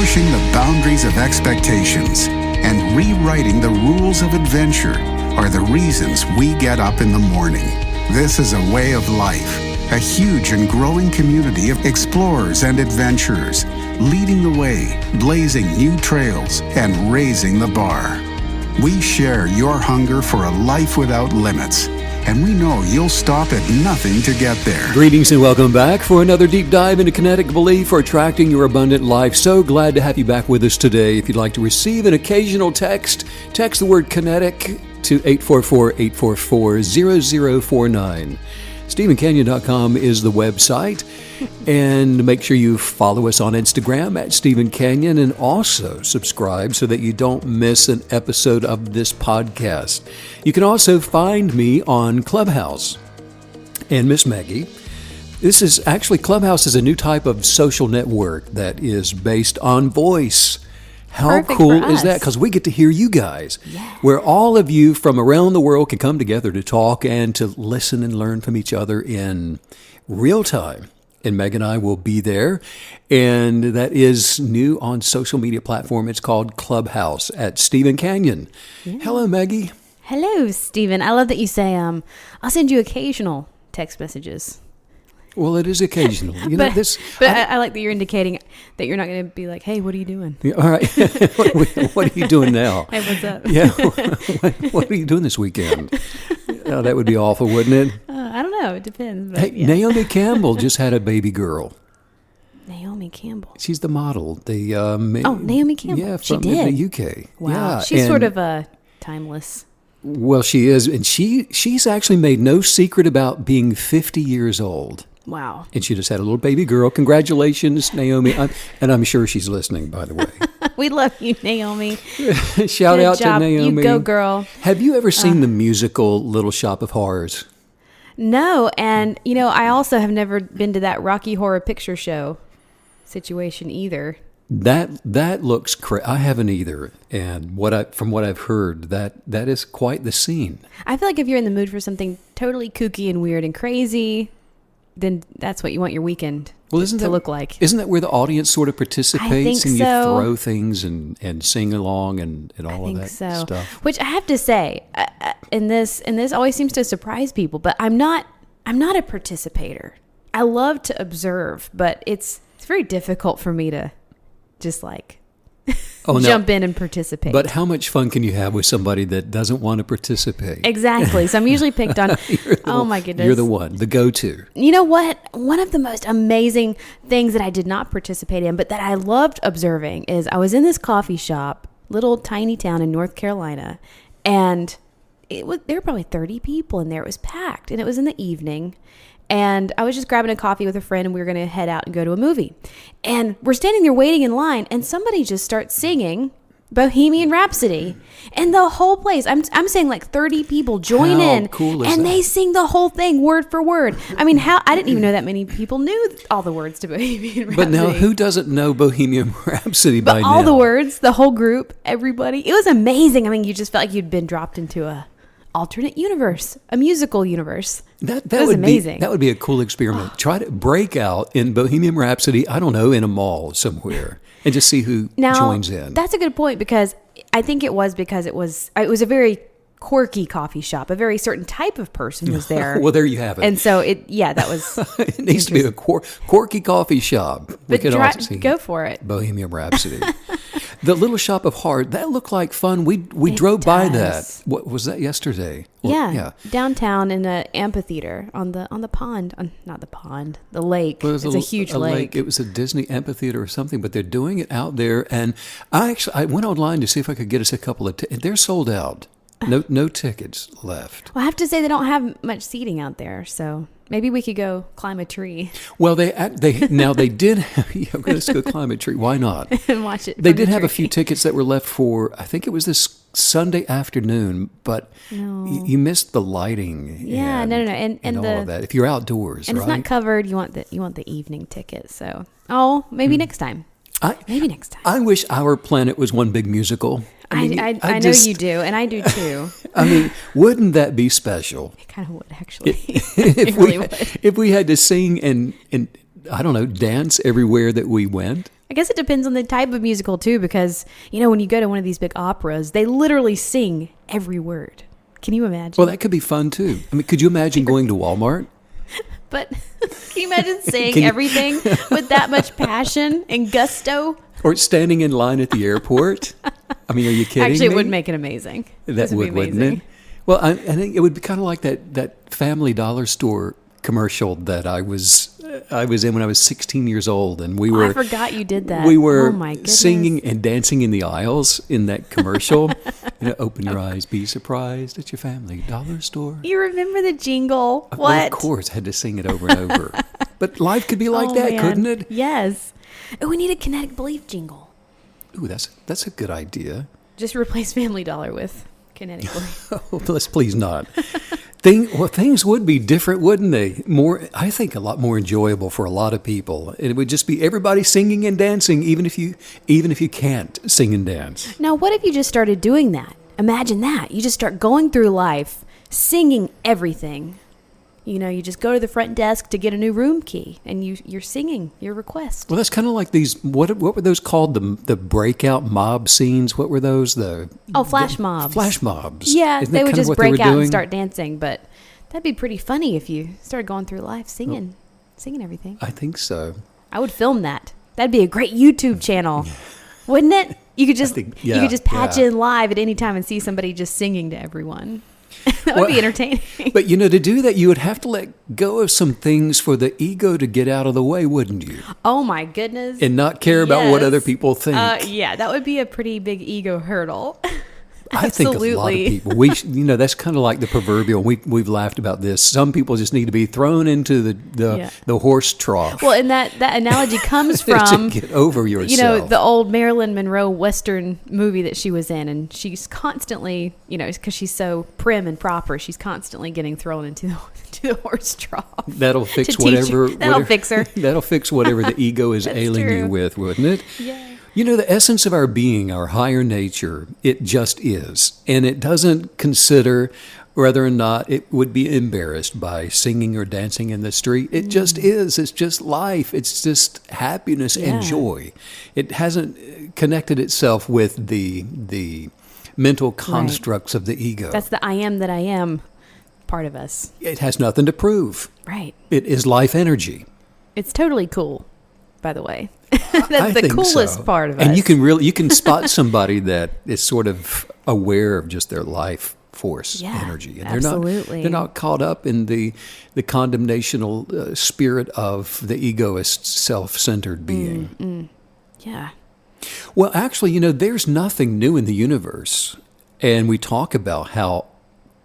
pushing the boundaries of expectations, and rewriting the rules of adventure are the reasons we get up in the morning. This is a way of life, a huge and growing community of explorers and adventurers, leading the way, blazing new trails, and raising the bar. We share your hunger for a life without limits, and we know you'll stop at nothing to get there. Greetings and welcome back for another deep dive into Kinetic Belief for attracting your abundant life. So glad to have you back with us today. If you'd like to receive an occasional text the word Kinetic to 844-844-0049. StephenCanyon.com is the website. And make sure you follow us on Instagram at Stephen Canyon, and also subscribe so that you don't miss an episode of this podcast. You can also find me on Clubhouse. And Miss Maggie, Clubhouse is a new type of social network that is based on voice. How Perfect cool for is us. that? Because we get to hear you guys, Yeah. where all of you from around the world can come together to talk and to listen and learn from each other in real time. And Meg and I will be there. And that is new on social media platform. It's called Clubhouse at Stephen Canyon. Yeah. Hello, Maggie. Hello, Stephen. I love that you say, I'll send you occasional text messages. Well, it is occasional. I like that you're indicating that you're not going to be like, hey, what are you doing? Yeah, all right. What are you doing now? Hey, what's up? Yeah. What are you doing this weekend? Oh, that would be awful, wouldn't it? I don't know. It depends. But Hey, yeah. Naomi Campbell just had a baby girl. Naomi Campbell. She's the model. Naomi Campbell. Yeah, She from did. the UK. Wow. Yeah, She's sort of a timeless. Well, she is. And she's actually made no secret about being 50 years old. Wow. And she just had a little baby girl. Congratulations, Naomi. And I'm sure she's listening, by the way. We love you, Naomi. Shout Good out job. to Naomi. You go, girl. Have you ever seen the musical Little Shop of Horrors? No. And, I also have never been to that Rocky Horror Picture Show situation either. That looks I haven't either, and from what I've heard, that is quite the scene. I feel like if you're in the mood for something totally kooky and weird and crazy, then that's what you want your weekend to look like. Isn't that where the audience sort of participates think and so. you throw things and sing along and all of that stuff? Which I have to say, and this always seems to surprise people, but I'm not a participator. I love to observe, but it's very difficult for me to just jump in and participate. But how much fun can you have with somebody that doesn't want to participate? Exactly. So I'm usually picked on. Oh my goodness. You're the one, the go-to. You know what? One of the most amazing things that I did not participate in, but that I loved observing, is I was in this coffee shop, little tiny town in North Carolina, and there were probably 30 people in there. It was packed, and it was in the evening. And I was just grabbing a coffee with a friend, and we were going to head out and go to a movie. And we're standing there waiting in line, and somebody just starts singing Bohemian Rhapsody. And the whole place, I'm saying 30 people join in. Cool is and that? they sing the whole thing word for word. I mean, I didn't even know that many people knew all the words to Bohemian Rhapsody. But now, who doesn't know Bohemian Rhapsody by now? All the words, the whole group, everybody. It was amazing. I mean, you just felt like you'd been dropped into a alternate universe, a musical universe. That was amazing. That would be a cool experiment. Try to break out in Bohemian Rhapsody, I don't know, in a mall somewhere, and just see who joins in. That's a good point, because I think it was a very quirky coffee shop. A very certain type of person was there. Well, there you have it. And so that was it needs to be a quirky coffee shop. But go for it. Bohemian Rhapsody. The Little Shop of Horrors, that looked like fun. We drove by that. What was that yesterday? Yeah. Downtown in an amphitheater on the pond. Not the pond, the lake. Well, it's a huge lake. It was a Disney amphitheater or something, but they're doing it out there. And I went online to see if I could get us a couple of tickets. They're sold out. No tickets left. Well, I have to say they don't have much seating out there, so maybe we could go climb a tree. Well, they did. Let's go climb a tree. Why not? And watch it. They did have a few tickets that were left for. I think it was this Sunday afternoon, but you missed the lighting. Yeah, no, and all of that. If you're outdoors, and right? it's not covered. You want the evening ticket. So maybe next time. Maybe next time. I wish our planet was one big musical. I know you do, and I do too. I mean, wouldn't that be special? It kind of would, actually. It really would. If we had to sing and I don't know, dance everywhere that we went. I guess it depends on the type of musical too, because, when you go to one of these big operas, they literally sing every word. Can you imagine? Well, that could be fun too. I mean, could you imagine going to Walmart? But can you imagine saying everything with that much passion and gusto? Or standing in line at the airport? I mean, are you kidding Actually, me? it would make it amazing. That would, wouldn't it? Well, I think it would be kind of like that Family Dollar Store commercial that I was in when I was 16 years old, and we were. I forgot you did that. We were oh my goodness. singing and dancing in the aisles in that commercial. Open your eyes, be surprised at your Family Dollar Store. You remember the jingle? What? Well, of course, I had to sing it over and over. But life could be like that, man. couldn't it? Yes. Oh, we need a Kinetic Belief jingle. Ooh, that's a good idea. Just replace Family Dollar with Kinetic Belief. Oh, let's please not. Things would be different, wouldn't they? I think a lot more enjoyable for a lot of people. It would just be everybody singing and dancing, even if you can't sing and dance. Now, what if you just started doing that? Imagine that. You just start going through life singing everything. You just go to the front desk to get a new room key, and you're singing your request. Well, that's kind of like these. What were those called? The breakout mob scenes. What were those? Flash mobs. Flash mobs. Yeah, Isn't they that would kind of just what break they were out doing? and start dancing. But that'd be pretty funny if you started going through life singing everything. I think so. I would film that. That'd be a great YouTube channel, wouldn't it? You could just patch in live at any time and see somebody just singing to everyone. That would be entertaining. But to do that, you would have to let go of some things for the ego to get out of the way, wouldn't you? Oh my goodness! And not care about what other people think. Yeah, that would be a pretty big ego hurdle. I think a lot of people. That's kind of like the proverbial. We've laughed about this. Some people just need to be thrown into the horse trough. Well, and that analogy comes from to get over yourself. The old Marilyn Monroe Western movie that she was in, and she's constantly, because she's so prim and proper, she's constantly getting thrown into the horse trough. That'll fix whatever. That'll fix her. That'll fix whatever the ego is ailing you with, wouldn't it? Yeah. The essence of our being, our higher nature, it just is. And it doesn't consider whether or not it would be embarrassed by singing or dancing in the street. It just is. It's just life. It's just happiness and joy. It hasn't connected itself with the mental constructs of the ego. That's the I am that I am part of us. It has nothing to prove. Right. It is life energy. It's totally cool, by the way. That's the coolest part of us. And you can spot somebody that is sort of aware of just their life force energy. And absolutely. They're not caught up in the condemnational spirit of the egoist, self-centered being. Yeah. Well, actually, there's nothing new in the universe. And we talk about how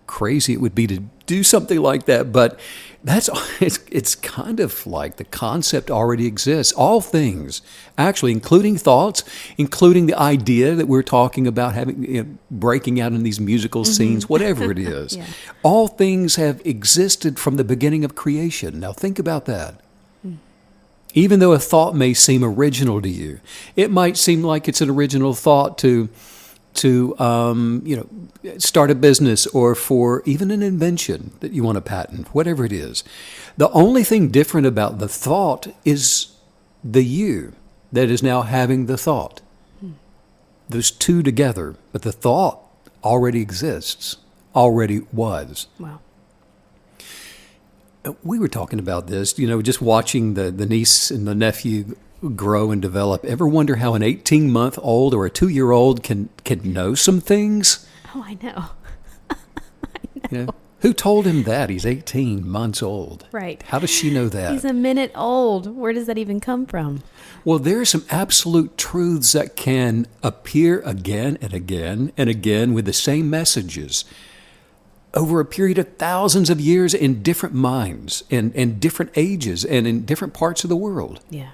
crazy it would be to do something like that, but it's kind of like the concept already exists. All things, actually, including thoughts, including the idea that we're talking about having breaking out in these musical scenes, whatever it is. All things have existed from the beginning of creation. Now think about that. Even though a thought may seem original to you, it might seem like it's an original thought to start a business or for even an invention that you want to patent, whatever it is. The only thing different about the thought is the you that is now having the thought. Those two together, but the thought already exists, already was. Wow. We were talking about this, just watching the niece and the nephew grow and develop. Ever wonder how an 18-month-old or a 2-year-old can know some things? Oh, I know. Who told him that? He's 18 months old. Right. How does she know that? He's a minute old. Where does that even come from? Well, there are some absolute truths that can appear again and again and again with the same messages over a period of thousands of years in different minds and different ages and in different parts of the world. Yeah.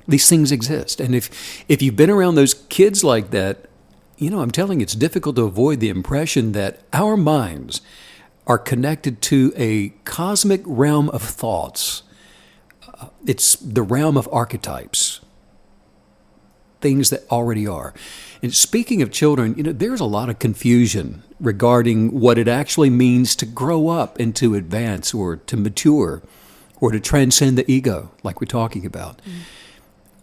These things exist. And if you've been around those kids like that, I'm telling you, it's difficult to avoid the impression that our minds are connected to a cosmic realm of thoughts. It's the realm of archetypes, things that already are. And speaking of children, there's a lot of confusion regarding what it actually means to grow up and to advance or to mature or to transcend the ego, like we're talking about.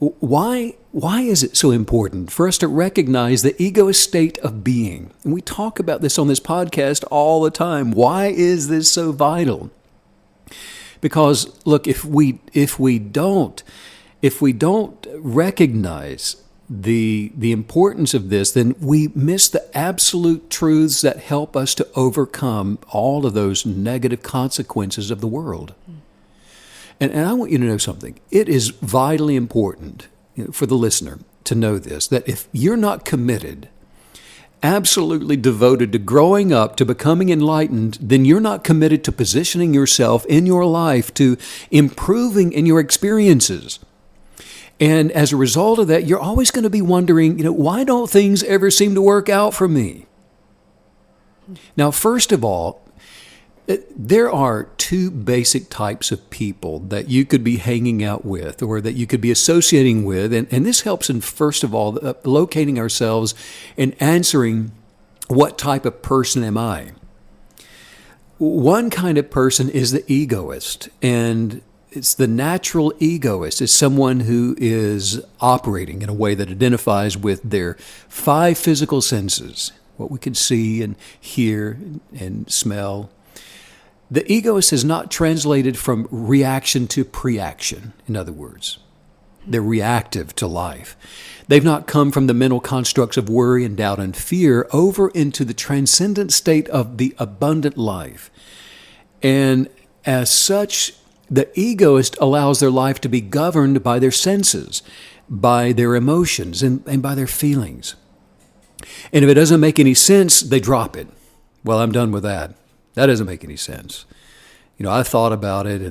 Why is it so important for us to recognize the egoist state of being? And we talk about this on this podcast all the time. Why is this so vital? Because look, if we don't recognize the importance of this, then we miss the absolute truths that help us to overcome all of those negative consequences of the world. And I want you to know something. It is vitally important, for the listener to know this, that if you're not committed, absolutely devoted to growing up, to becoming enlightened, then you're not committed to positioning yourself in your life, to improving in your experiences. And as a result of that, you're always going to be wondering, why don't things ever seem to work out for me? Now, first of all, there are two basic types of people that you could be hanging out with or that you could be associating with. And this helps in, first of all, locating ourselves and answering, what type of person am I? One kind of person is the egoist. And it's the natural egoist. It's someone who is operating in a way that identifies with their 5 physical senses, what we can see and hear and smell. The egoist is not translated from reaction to pre-action, in other words. They're reactive to life. They've not come from the mental constructs of worry and doubt and fear over into the transcendent state of the abundant life. And as such, the egoist allows their life to be governed by their senses, by their emotions, and by their feelings. And if it doesn't make any sense, they drop it. Well, I'm done with that. That doesn't make any sense. I thought about it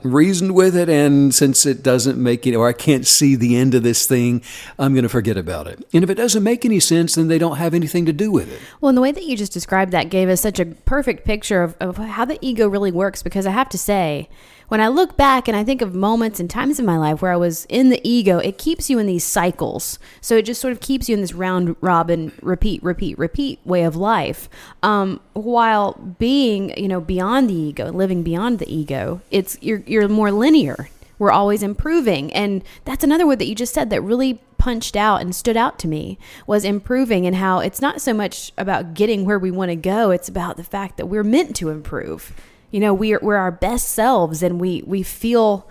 and reasoned with it, and since it doesn't make or I can't see the end of this thing, I'm going to forget about it. And if it doesn't make any sense, then they don't have anything to do with it. Well, and the way that you just described that gave us such a perfect picture of how the ego really works, because I have to say, when I look back and I think of moments and times in my life where I was in the ego, it keeps you in these cycles. So it just sort of keeps you in this round robin, repeat way of life. While being, beyond the ego, living beyond the ego, you're more linear. We're always improving. And that's another word that you just said that really punched out and stood out to me, was improving, and how it's not so much about getting where we want to go. It's about the fact that we're meant to improve. We're our best selves, and we feel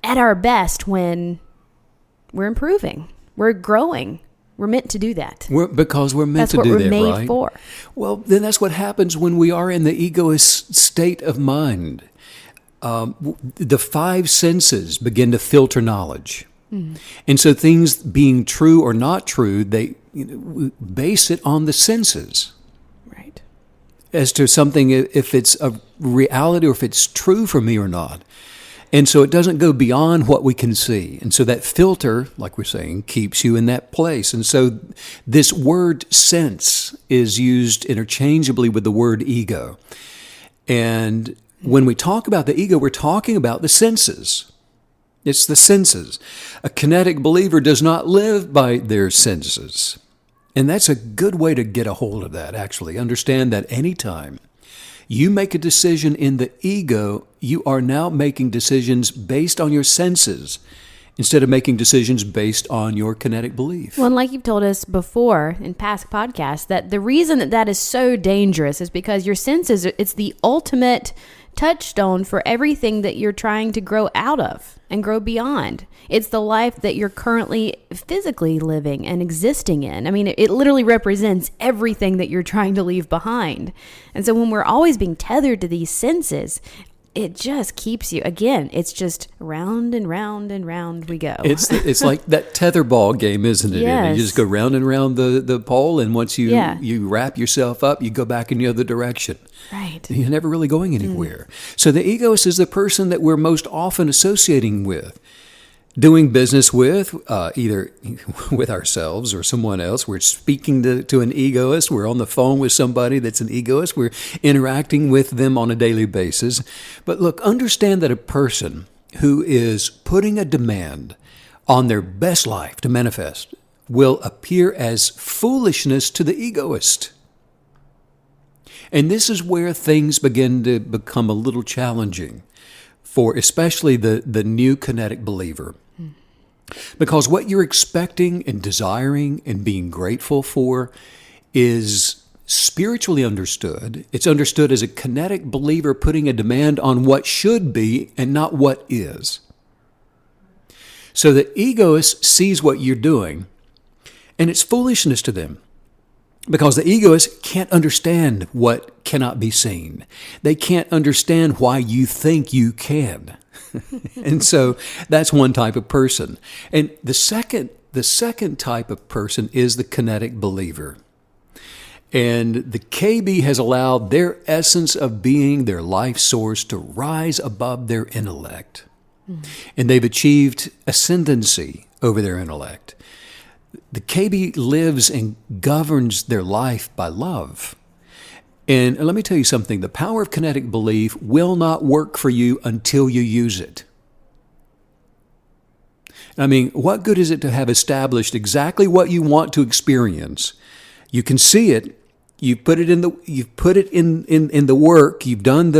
at our best when we're improving. We're growing. We're meant to do that. Because we're meant to do that, right? That's what we're made for. Well, then that's what happens when we are in the egoist state of mind. The 5 senses begin to filter knowledge. And so things being true or not true, they base it on the senses. Right. As to something, if it's a reality or if it's true for me or not. And so it doesn't go beyond what we can see. And so that filter, like we're saying, keeps you in that place. And so this word sense is used interchangeably with the word ego. And when we talk about the ego, we're talking about the senses. It's the senses. A kinetic believer does not live by their senses. And that's a good way to get a hold of that, actually. Understand that anytime you make a decision in the ego, you are now making decisions based on your senses instead of making decisions based on your kinetic belief. Well, and like you've told us before in past podcasts, that the reason that is so dangerous is because your senses, it's the ultimate touchstone for everything that you're trying to grow out of and grow beyond. It's the life that you're currently physically living and existing in. I mean, it literally represents everything that you're trying to leave behind. And so when we're always being tethered to these senses, it just keeps you, again, it's just round and round and round we go. It's like that tetherball game, isn't it? Yes. And you just go round and round the pole, and once you wrap yourself up, you go back in the other direction. Right. You're never really going anywhere. So the egoist is the person that we're most often associating with, doing business with, either with ourselves or someone else. We're speaking to an egoist. We're on the phone with somebody that's an egoist. We're interacting with them on a daily basis. But look, understand that a person who is putting a demand on their best life to manifest will appear as foolishness to the egoist. And this is where things begin to become a little challenging for especially the new kinetic believer. Because what you're expecting and desiring and being grateful for is spiritually understood. It's understood as a kinetic believer putting a demand on what should be and not what is. So the egoist sees what you're doing, and it's foolishness to them. Because the egoist can't understand what cannot be seen. They can't understand why you think you can. And so that's one type of person. And the second type of person is the kinetic believer. And the KB has allowed their essence of being, their life source, to rise above their intellect. And they've achieved ascendancy over their intellect. The KB lives and governs their life by love. And let me tell you something, the power of kinetic belief will not work for you until you use it. I mean, what good is it to have established exactly what you want to experience? You can see it. You've put it in the work. You've done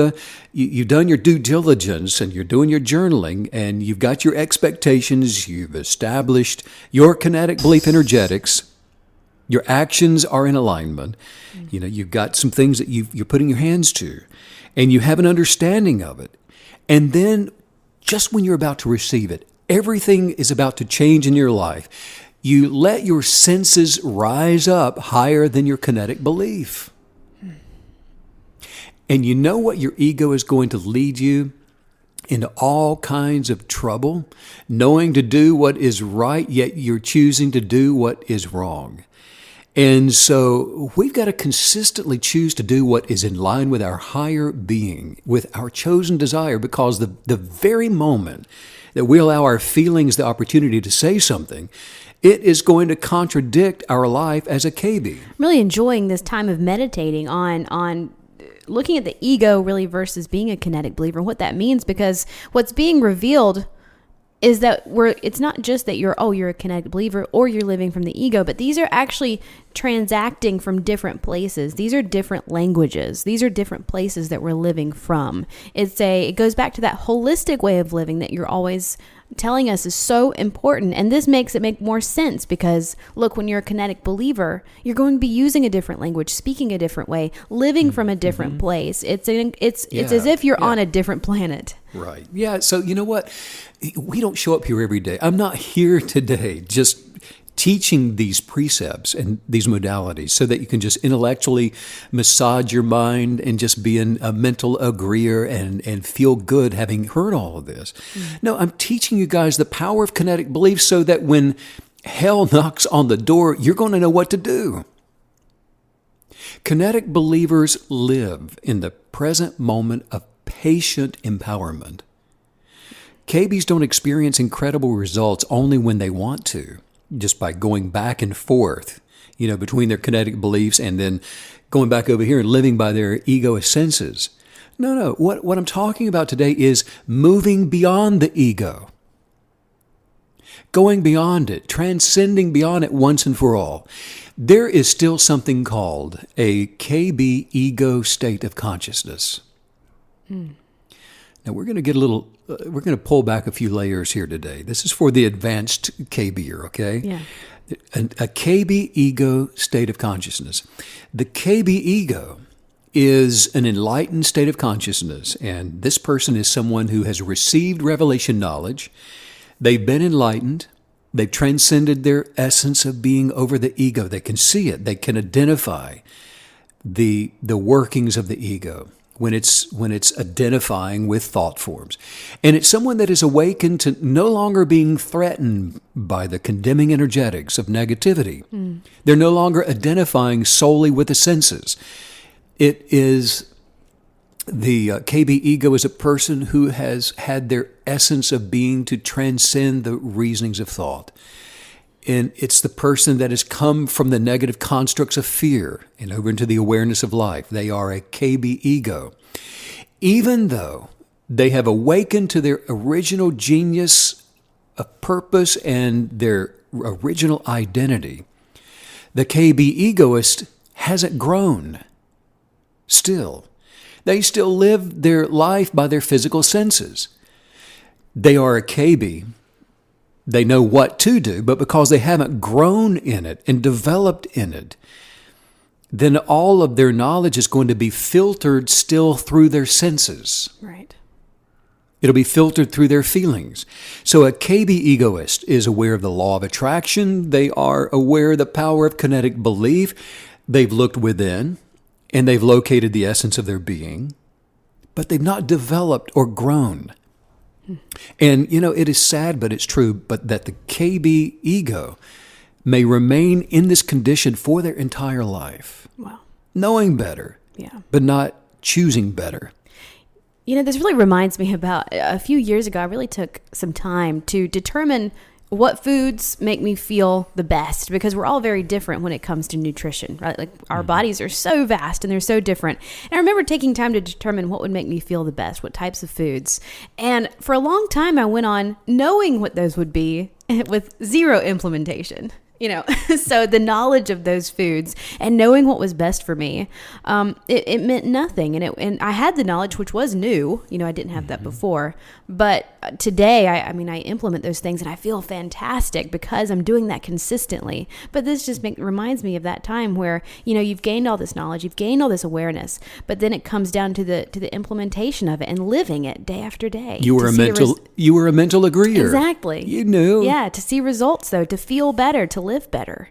your due diligence, and you're doing your journaling, and you've got your expectations. You've established your kinetic belief energetics. Your actions are in alignment. You know, you've got some things that you're putting your hands to, and you have an understanding of it. And then, just when you're about to receive it, everything is about to change in your life. You let your senses rise up higher than your kinetic belief. And you know what your ego is going to lead you into all kinds of trouble, knowing to do what is right, yet you're choosing to do what is wrong. And so we've got to consistently choose to do what is in line with our higher being, with our chosen desire, because the very moment that we allow our feelings the opportunity to say something, it is going to contradict our life as a KB. I'm really enjoying this time of meditating on looking at the ego really versus being a kinetic believer and what that means, because what's being revealed is that it's not just that you're a kinetic believer or you're living from the ego, but these are actually transacting from different places. These are different languages. These are different places that we're living from. It goes back to that holistic way of living that you're always telling us is so important. And this makes it make more sense because, look, when you're a kinetic believer, you're going to be using a different language, speaking a different way, living from a different place. It's as if you're on a different planet. Right. Yeah. So you know what? We don't show up here every day. I'm not here today just teaching these precepts and these modalities so that you can just intellectually massage your mind and just be a mental agreeer and feel good having heard all of this. No, I'm teaching you guys the power of kinetic belief so that when hell knocks on the door, you're going to know what to do. Kinetic believers live in the present moment of patient empowerment. KBs don't experience incredible results only when they want to, just by going back and forth, between their kinetic beliefs and then going back over here and living by their egoist senses. No. What I'm talking about today is moving beyond the ego. Going beyond it, transcending beyond it once and for all. There is still something called a KB ego state of consciousness. Now we're going to pull back a few layers here today. This is for the advanced KBer, okay? Yeah. A KB ego state of consciousness. The KB ego is an enlightened state of consciousness, and this person is someone who has received revelation knowledge. They've been enlightened. They've transcended their essence of being over the ego. They can see it. They can identify the workings of the ego when it's identifying with thought forms. And it's someone that is awakened to no longer being threatened by the condemning energetics of negativity. They're no longer identifying solely with the senses. It is the KB ego is a person who has had their essence of being to transcend the reasonings of thought. And it's the person that has come from the negative constructs of fear and over into the awareness of life. They are a KB ego. Even though they have awakened to their original genius of purpose and their original identity, the KB egoist hasn't grown. Still, they still live their life by their physical senses. They are a KB, They know what to do, but because they haven't grown in it and developed in it, then all of their knowledge is going to be filtered still through their senses. Right. It'll be filtered through their feelings. So a KB egoist is aware of the law of attraction. They are aware of the power of kinetic belief. They've looked within and they've located the essence of their being, but they've not developed or grown. And, it is sad, but it's true, but that the KB ego may remain in this condition for their entire life. Wow. Knowing better, Yeah. but not choosing better. This really reminds me about a few years ago, I really took some time to determine what foods make me feel the best, because we're all very different when it comes to nutrition, right? Like our bodies are so vast and they're so different. And I remember taking time to determine what would make me feel the best, what types of foods. And for a long time, I went on knowing what those would be with zero implementation. So the knowledge of those foods and knowing what was best for me, it meant nothing. And I had the knowledge, which was new. I didn't have that before. But today, I implement those things and I feel fantastic because I'm doing that consistently. But this just reminds me of that time where, you've gained all this knowledge, you've gained all this awareness, but then it comes down to the implementation of it and living it day after day. You were a mental agreeer. Exactly. You knew. Yeah, to see results though, to feel better, to live better.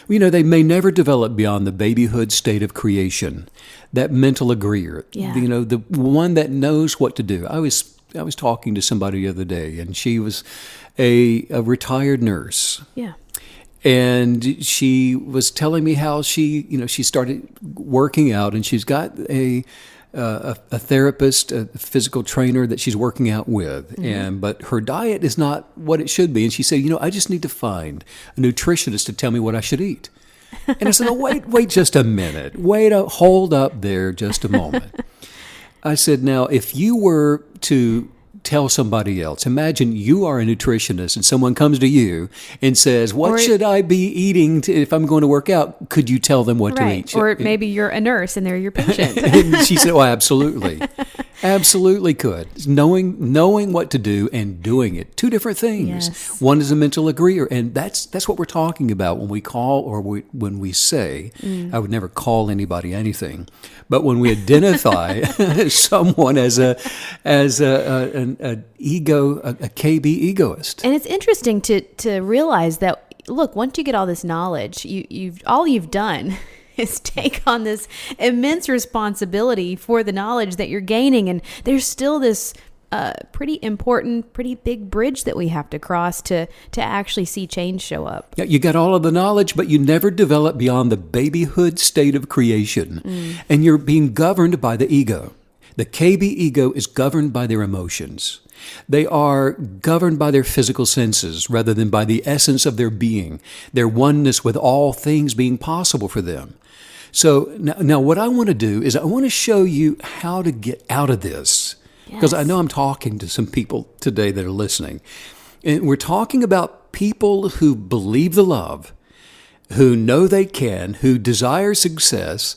They may never develop beyond the babyhood state of creation, that mental agreeer, Yeah. The one that knows what to do. I was talking to somebody the other day, and she was a retired nurse. Yeah. And she was telling me how she started working out, and she's got a therapist, a physical trainer that she's working out with, but her diet is not what it should be. And she said, I just need to find a nutritionist to tell me what I should eat. And I said, wait just a minute. Hold up there just a moment. I said, now, if you were to tell somebody else, imagine you are a nutritionist and someone comes to you and says, what should I be eating if I'm going to work out? Could you tell them what to eat? Or maybe you're a nurse and they're your patient. And she said, well, absolutely. Absolutely could. Knowing what to do and doing it. Two different things. Yes. One is a mental agreeer, and that's what we're talking about when we call or when we say, I would never call anybody anything, but when we identify someone as an ego, a KB egoist. And it's interesting to realize that, look, once you get all this knowledge, you've done is take on this immense responsibility for the knowledge that you're gaining. And there's still this pretty important, pretty big bridge that we have to cross to actually see change show up. Yeah, you got all of the knowledge, but you never develop beyond the babyhood state of creation. And you're being governed by the ego. The KB ego is governed by their emotions. They are governed by their physical senses rather than by the essence of their being, their oneness with all things being possible for them. So now what I want to do is I want to show you how to get out of this. Because I know I'm talking to some people today that are listening. And we're talking about people who believe the love, who know they can, who desire success,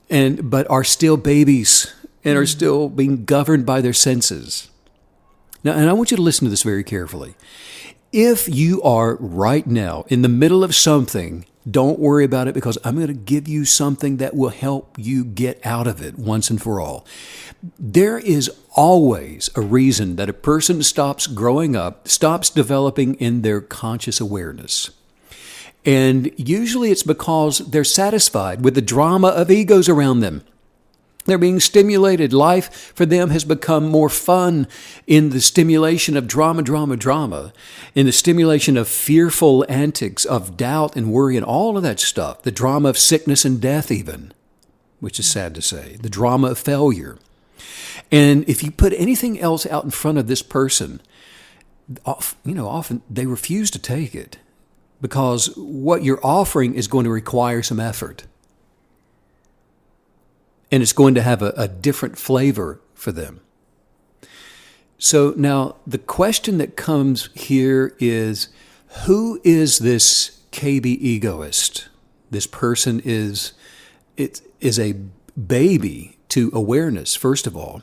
but are still babies and are still being governed by their senses. Now, and I want you to listen to this very carefully. If you are right now in the middle of something, don't worry about it, because I'm going to give you something that will help you get out of it once and for all. There is always a reason that a person stops growing up, stops developing in their conscious awareness. And usually it's because they're satisfied with the drama of egos around them. They're being stimulated. Life for them has become more fun in the stimulation of drama, in the stimulation of fearful antics, of doubt and worry and all of that stuff. The drama of sickness and death even, which is sad to say. The drama of failure. And if you put anything else out in front of this person, often they refuse to take it because what you're offering is going to require some effort. And it's going to have a different flavor for them. So now the question that comes here is, who is this KB egoist? This person is a baby to awareness, first of all.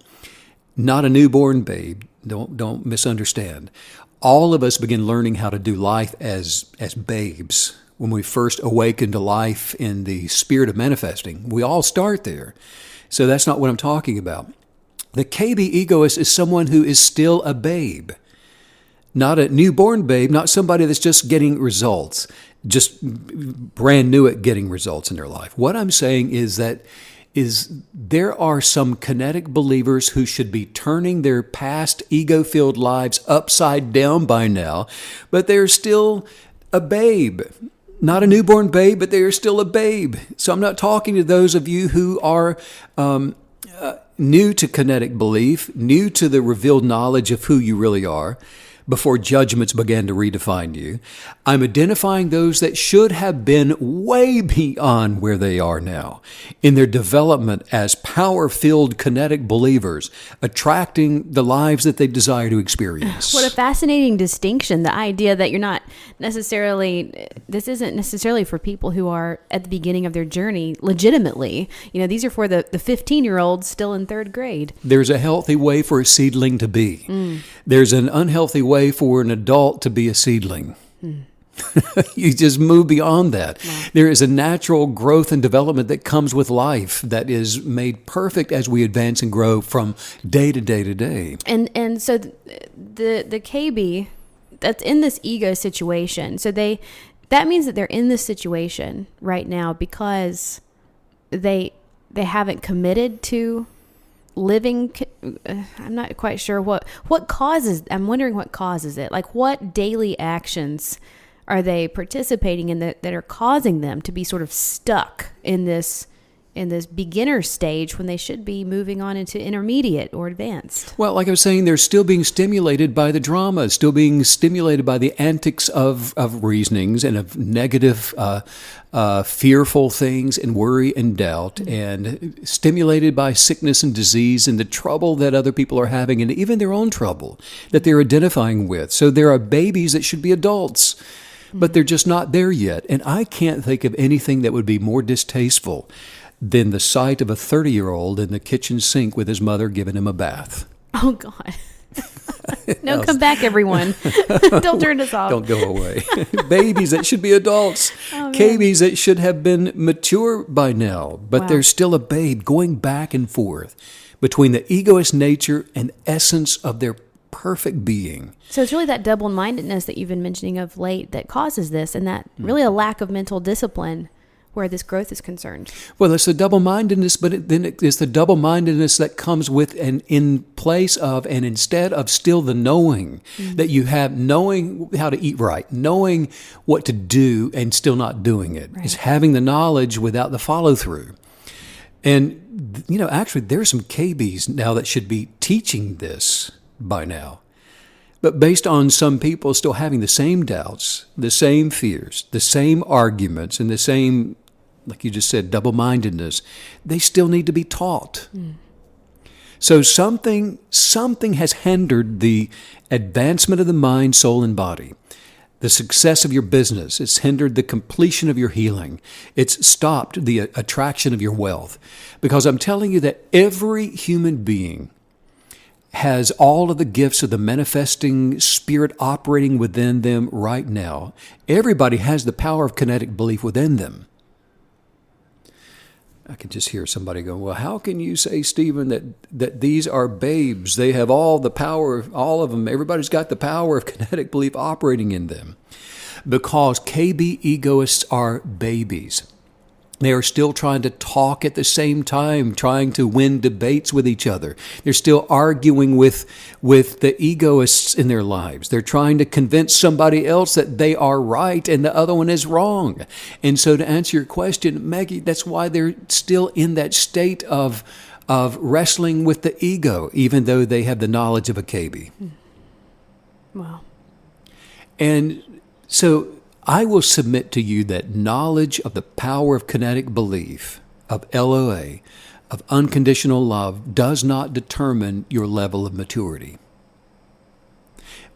Not a newborn babe. Don't misunderstand. all of us begin learning how to do life as babes. When we first awaken to life in the spirit of manifesting, we all start there. So that's not what I'm talking about. The KB egoist is someone who is still a babe, not a newborn babe, not somebody that's just getting results, just brand new at getting results in their life. What I'm saying is that there are some kinetic believers who should be turning their past ego-filled lives upside down by now, but they're still a babe. Not a newborn babe, but they are still a babe. So I'm not talking to those of you who are new to kinetic belief, new to the revealed knowledge of who you really are, before judgments began to redefine you. I'm identifying those that should have been way beyond where they are now in their development as power-filled kinetic believers, attracting the lives that they desire to experience. What a fascinating distinction. The idea that you're not necessarily, this isn't necessarily for people who are at the beginning of their journey legitimately. These are for the 15-year-olds still in third grade. There's a healthy way for a seedling to be. There's an unhealthy way for an adult to be a seedling. You just move beyond that. Wow. There is a natural growth and development that comes with life that is made perfect as we advance and grow from day to day to day. And so the KB that's in this ego situation, so that means that they're in this situation right now because they haven't committed to living. I'm not quite sure what causes. I'm wondering what causes it. Like, what daily actions are they participating in that are causing them to be sort of stuck in this beginner stage when they should be moving on into intermediate or advanced? Well, like I was saying, they're still being stimulated by the drama, still being stimulated by the antics of reasonings and of negative, fearful things and worry and doubt, and stimulated by sickness and disease and the trouble that other people are having, and even their own trouble that they're identifying with. So there are babies that should be adults, but they're just not there yet. And I can't think of anything that would be more distasteful than the sight of a 30-year-old in the kitchen sink with his mother giving him a bath. Oh, God. No, come back, everyone. Don't turn us off. Don't go away. Babies that should be adults. Oh, KBs that should have been mature by now, but Wow. they're still a babe going back and forth between the egoist nature and essence of their perfect being. So it's really that double-mindedness that you've been mentioning of late that causes this, and that really a lack of mental discipline where this growth is concerned. Well, it's the double-mindedness, but then it's the double-mindedness that comes with and in place of and instead of still the knowing that you have, knowing how to eat right, knowing what to do and still not doing it. Right. It's having the knowledge without the follow-through. And, actually, there's some KBs now that should be teaching this by now. But based on some people still having the same doubts, the same fears, the same arguments, and the same, like you just said, double-mindedness, they still need to be taught. So something has hindered the advancement of the mind, soul, and body. The success of your business. It's hindered the completion of your healing. It's stopped the attraction of your wealth. Because I'm telling you that every human being has all of the gifts of the manifesting spirit operating within them right now. Everybody has the power of kinetic belief within them. I can just hear somebody going, well, how can you say, Stephen, that these are babes? They have all the power, all of them. Everybody's got the power of kinetic belief operating in them. Because KB egoists are babies. They are still trying to talk at the same time, trying to win debates with each other. They're still arguing with the egoists in their lives. They're trying to convince somebody else that they are right and the other one is wrong. And so to answer your question, Maggie, that's why they're still in that state of wrestling with the ego, even though they have the knowledge of a KB. Wow. And so I will submit to you that knowledge of the power of kinetic belief, of LOA, of unconditional love, does not determine your level of maturity.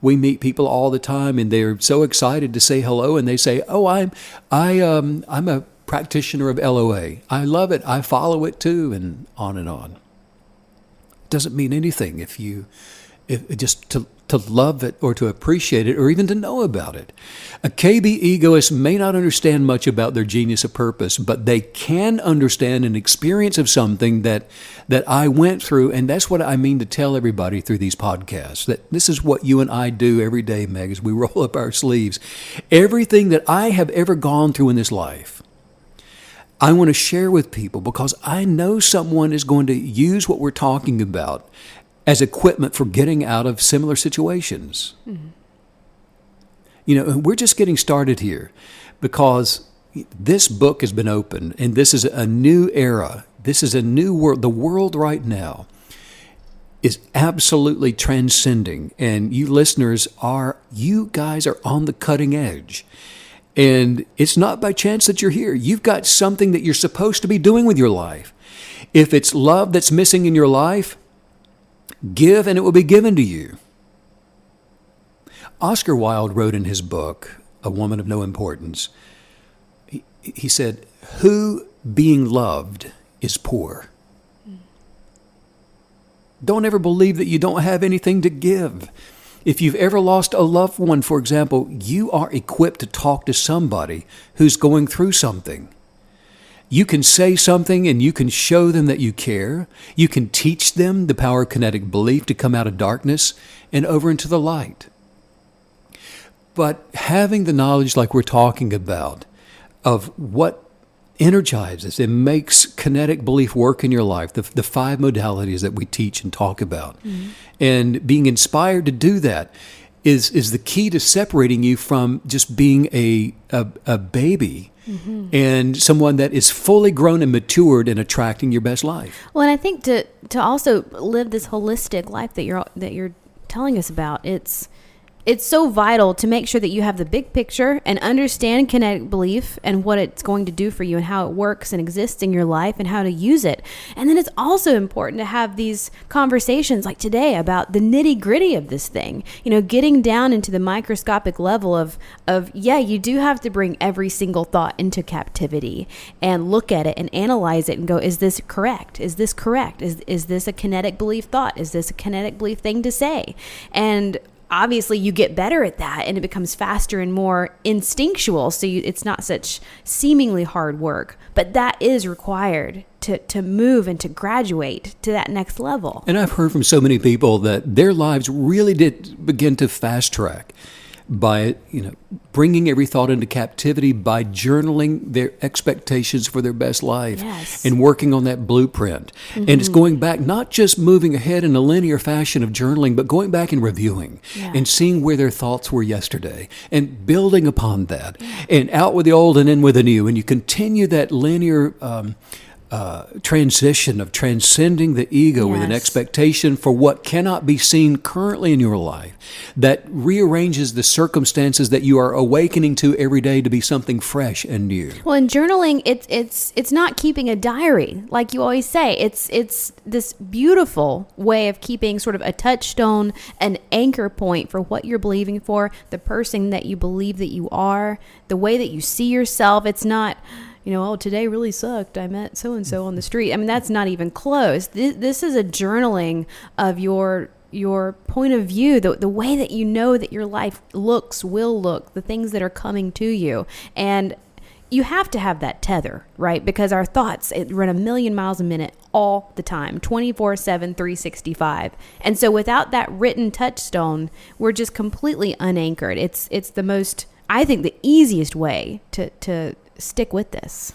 We meet people all the time, and they're so excited to say hello, and they say, "Oh, I'm a practitioner of LOA. I love it. I follow it too," and on and on. It doesn't mean anything if just to love it or to appreciate it or even to know about it. A KB egoist may not understand much about their genius of purpose, but they can understand an experience of something that I went through, and that's what I mean to tell everybody through these podcasts, that this is what you and I do every day, Meg, as we roll up our sleeves. Everything that I have ever gone through in this life, I want to share with people because I know someone is going to use what we're talking about as equipment for getting out of similar situations. Mm-hmm. You know, we're just getting started here because this book has been opened and this is a new era. This is a new world. The world right now is absolutely transcending, and you listeners you guys are on the cutting edge. And it's not by chance that you're here. You've got something that you're supposed to be doing with your life. If it's love that's missing in your life, give and it will be given to you. Oscar Wilde wrote in his book, A Woman of No Importance, he said, "Who being loved is poor." Don't ever believe that you don't have anything to give. If you've ever lost a loved one, for example, you are equipped to talk to somebody who's going through something. You can say something and you can show them that you care. You can teach them the power of kinetic belief to come out of darkness and over into the light. But having the knowledge like we're talking about of what energizes and makes kinetic belief work in your life, the 5 modalities that we teach and talk about, and being inspired to do that is the key to separating you from just being a baby and someone that is fully grown and matured and attracting your best life. Well, and I think to also live this holistic life that you're telling us about, it's so vital to make sure that you have the big picture and understand kinetic belief and what it's going to do for you and how it works and exists in your life and how to use it. And then it's also important to have these conversations like today about the nitty gritty of this thing, you know, getting down into the microscopic level of, you do have to bring every single thought into captivity and look at it and analyze it and go, is this correct? Is this correct? Is this a kinetic belief thought? Is this a kinetic belief thing to say? And obviously you get better at that and it becomes faster and more instinctual. So it's not such seemingly hard work, but that is required to move and to graduate to that next level. And I've heard from so many people that their lives really did begin to fast track by, bringing every thought into captivity, by journaling their expectations for their best life, and working on that blueprint. And it's going back, not just moving ahead in a linear fashion of journaling, but going back and reviewing and seeing where their thoughts were yesterday and building upon that and out with the old and in with the new. And you continue that linear transition of transcending the ego with an expectation for what cannot be seen currently in your life that rearranges the circumstances that you are awakening to every day to be something fresh and new. Well, in journaling, it's not keeping a diary like you always say. It's this beautiful way of keeping sort of a touchstone, an anchor point for what you're believing for, the person that you believe that you are, the way that you see yourself. It's not, today really sucked. I met so-and-so on the street. I mean, that's not even close. This is a journaling of your point of view, the way that you know that your life will look, the things that are coming to you. And you have to have that tether, right? Because our thoughts, it run 1,000,000 miles a minute all the time, 24/7, 365. And so without that written touchstone, we're just completely unanchored. It's the most, I think, the easiest way to stick with this.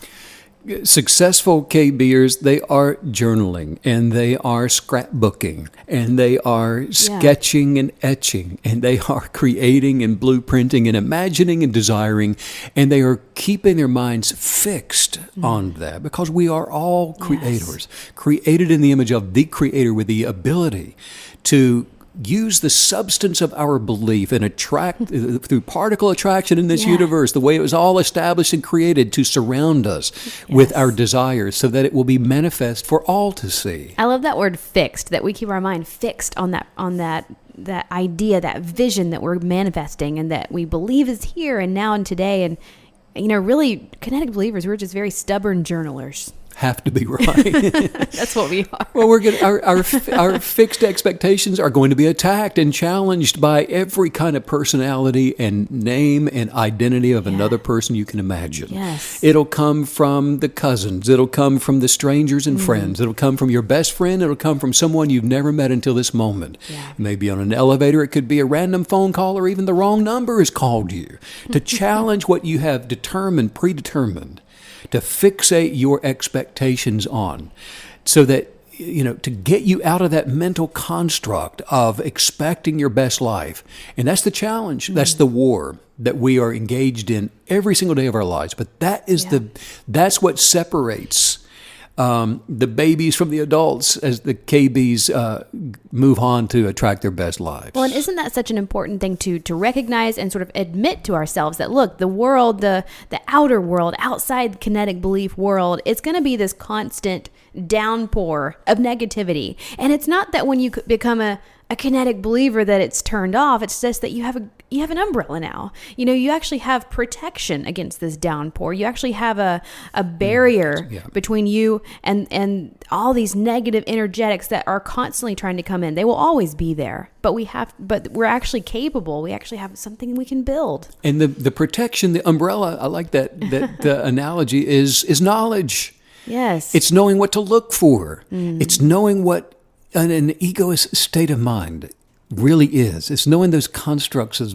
Successful KBers, they are journaling and they are scrapbooking and they are sketching and etching and they are creating and blueprinting and imagining and desiring, and they are keeping their minds fixed on that, because we are all creators, created in the image of the Creator with the ability to use the substance of our belief and attract through particle attraction in this universe, the way it was all established and created, to surround us with our desires so that it will be manifest for all to see. I love that word fixed, that we keep our mind fixed on that idea, that vision that we're manifesting and that we believe is here and now and today. And, really, kinetic believers, we're just very stubborn journalers. have to be right. That's what we are. Well, our fixed expectations are going to be attacked and challenged by every kind of personality and name and identity of another person you can imagine. Yes. It'll come from the cousins. It'll come from the strangers and friends. It'll come from your best friend. It'll come from someone you've never met until this moment. Yeah. Maybe on an elevator. It could be a random phone call, or even the wrong number has called you to challenge what you have predetermined, to fixate your expectations on, so that, to get you out of that mental construct of expecting your best life. And that's the challenge. That's the war that we are engaged in every single day of our lives. But that's what separates the babies from the adults as the KBs move on to attract their best lives. Well, and isn't that such an important thing to recognize and sort of admit to ourselves that, look, the world, the outer world, outside the kinetic belief world, it's going to be this constant downpour of negativity. And it's not that when you become a kinetic believer that it's turned off. It's just that you have an umbrella now. You actually have protection against this downpour. You actually have a barrier between you and all these negative energetics that are constantly trying to come in. They will always be there, but we're actually capable. We actually have something we can build. And the protection, the umbrella, I like that the analogy is knowledge. Yes. It's knowing what to look for. It's knowing what an egoist state of mind really is. It's knowing those constructs, those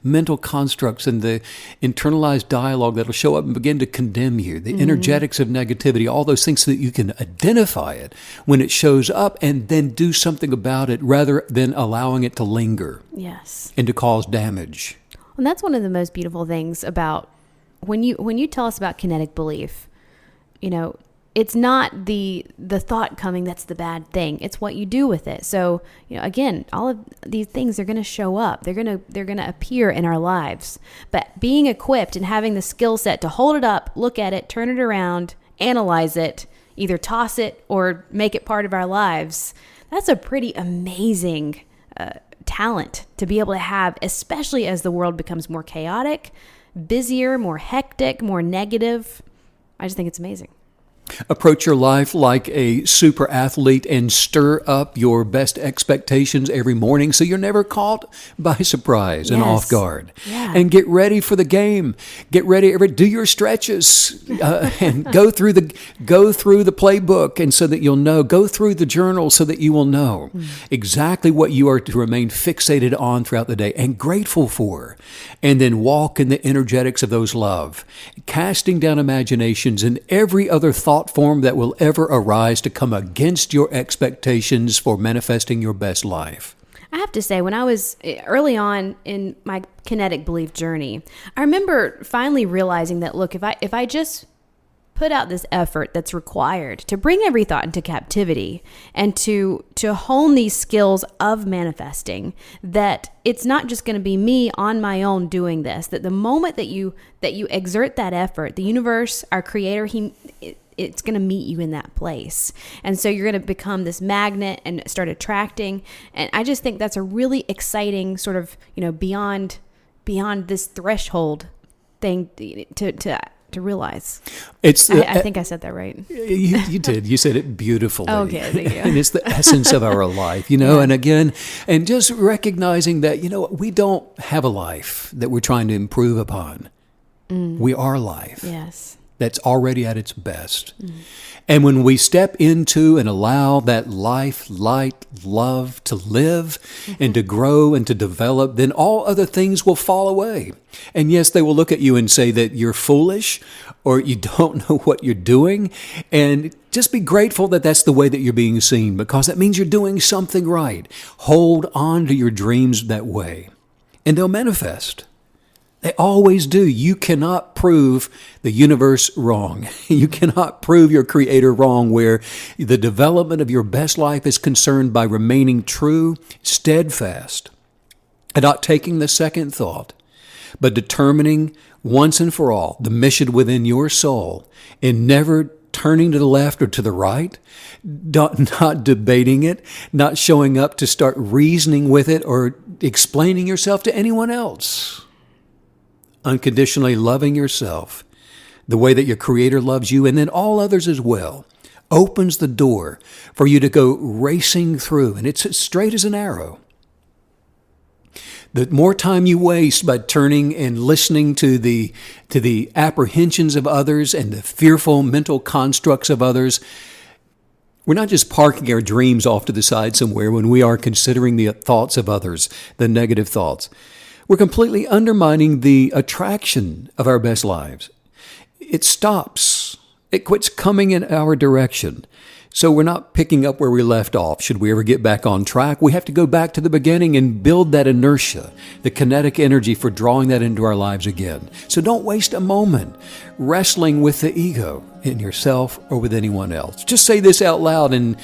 mental constructs, and the internalized dialogue that'll show up and begin to condemn you, the energetics of negativity, all those things, so that you can identify it when it shows up and then do something about it rather than allowing it to linger. Yes. And to cause damage. And that's one of the most beautiful things about when you tell us about kinetic belief. It's not the thought coming that's the bad thing. It's what you do with it. So, again, all of these things are going to show up. They're going to appear in our lives. But being equipped and having the skill set to hold it up, look at it, turn it around, analyze it, either toss it or make it part of our lives, that's a pretty amazing talent to be able to have, especially as the world becomes more chaotic, busier, more hectic, more negative. I just think it's amazing. Approach your life like a super athlete and stir up your best expectations every morning so you're never caught by surprise and off guard. Yeah. And get ready for the game. Get ready. Do your stretches and go through the playbook, and so that you'll know. Go through the journal so that you will know exactly what you are to remain fixated on throughout the day and grateful for. And then walk in the energetics of those love, casting down imaginations and every other thought form that will ever arise to come against your expectations for manifesting your best life. I have to say, when I was early on in my kinetic belief journey, I remember finally realizing that, look, if I just put out this effort that's required to bring every thought into captivity and to hone these skills of manifesting, that it's not just going to be me on my own doing this, that the moment that you exert that effort, the universe, our creator, it's going to meet you in that place. And so you're going to become this magnet and start attracting. And I just think that's a really exciting sort of, beyond this threshold thing to realize. I think I said that right. You did. You said it beautifully. Okay, thank you. And it's the essence of our life, and again, and just recognizing that, we don't have a life that we're trying to improve upon. We are life. Yes. That's already at its best. And when we step into and allow that life, light, love to live and to grow and to develop, then all other things will fall away. And yes, they will look at you and say that you're foolish or you don't know what you're doing. And just be grateful that that's the way that you're being seen, because that means you're doing something right. Hold on to your dreams that way, and they'll manifest. They always do. You cannot prove the universe wrong. You cannot prove your creator wrong, where the development of your best life is concerned by remaining true, steadfast, and not taking the second thought, but determining once and for all the mission within your soul and never turning to the left or to the right, not debating it, not showing up to start reasoning with it or explaining yourself to anyone else. Unconditionally loving yourself, the way that your Creator loves you, and then all others as well, opens the door for you to go racing through, and it's as straight as an arrow. The more time you waste by turning and listening to the apprehensions of others and the fearful mental constructs of others, we're not just parking our dreams off to the side somewhere when we are considering the thoughts of others, the negative thoughts. We're completely undermining the attraction of our best lives. It stops. It quits coming in our direction. So we're not picking up where we left off. Should we ever get back on track, we have to go back to the beginning and build that inertia, the kinetic energy for drawing that into our lives again. So don't waste a moment wrestling with the ego in yourself or with anyone else. Just say this out loud and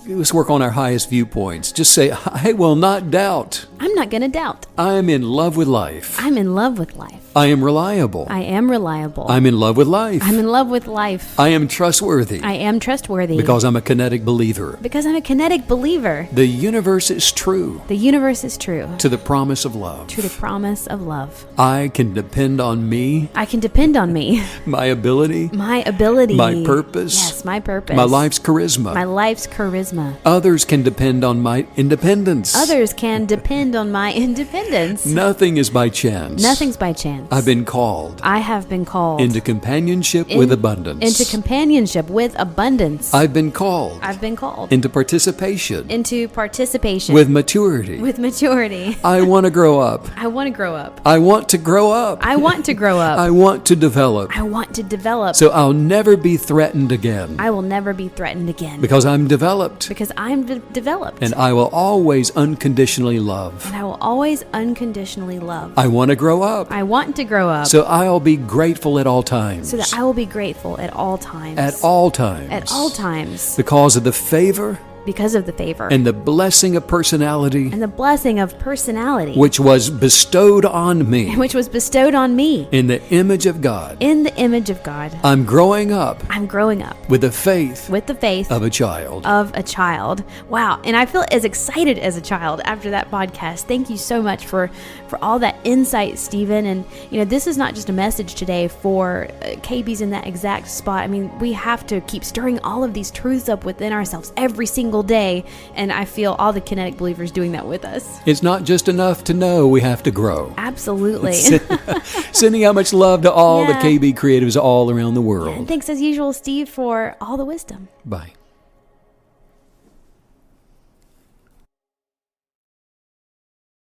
let's work on our highest viewpoints. Just say, I will not doubt. I'm not going to doubt. I am in love with life. I'm in love with life. I am reliable. I am reliable. I'm in love with life. I'm in love with life. I am trustworthy. I am trustworthy. Because I'm a kinetic believer. Because I'm a kinetic believer. The universe is true. The universe is true. To the promise of love. To the promise of love. I can depend on me. I can depend on me. My ability. My ability. My purpose. Yes, my purpose. My life's charisma. My life's charisma. Others can depend on my independence. Others can depend on my independence. Nothing is by chance. Nothing's by chance. I've been called. I have been called. Into companionship with abundance. Into companionship with abundance. I've been called. I've been called. Into participation. Into participation. With maturity. With maturity. I want to grow up. I want to grow up. I want to grow up. I want to grow up. I want to develop. I want to develop. So I'll never be threatened again. I will never be threatened again. Because I'm developed. Because I'm developed. And I will always unconditionally love. And I will always unconditionally love. I want to grow up. I want to grow up. So I'll be grateful at all times. So that I will be grateful at all times. At all times. At all times. Because of the favor. Because of the favor. And the blessing of personality. And the blessing of personality. Which was bestowed on me. Which was bestowed on me. In the image of God. In the image of God. I'm growing up. I'm growing up. With the faith. With the faith. Of a child. Of a child. Wow. And I feel as excited as a child after that podcast. Thank you so much for all that insight, Stephen. And, this is not just a message today for KBs in that exact spot. I mean, we have to keep stirring all of these truths up within ourselves every single day, and I feel all the kinetic believers doing that with us. It's not just enough to know, we have to grow. Absolutely. Sending out much love to all the KB creatives all around the world. And thanks as usual, Steve, for all the wisdom. Bye.